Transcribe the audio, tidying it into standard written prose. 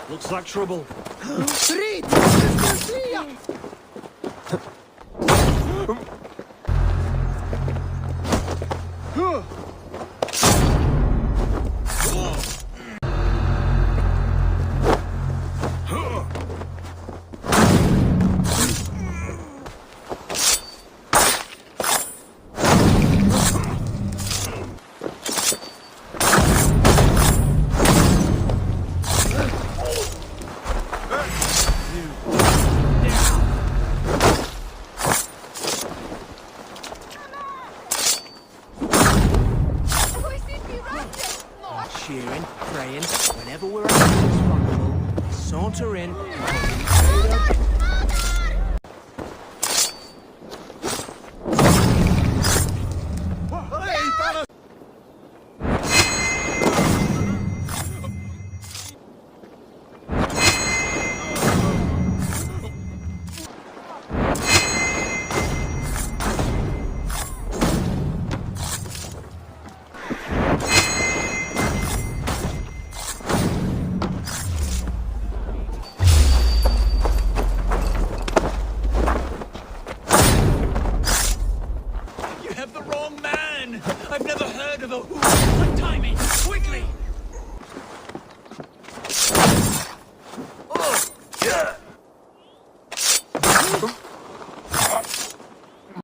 Looks like trouble. Reed! Cheering, praying, whenever we're responsible, saunter in. You have the wrong man! I've never heard of a who. Untie me, quickly! Oh! Yeah.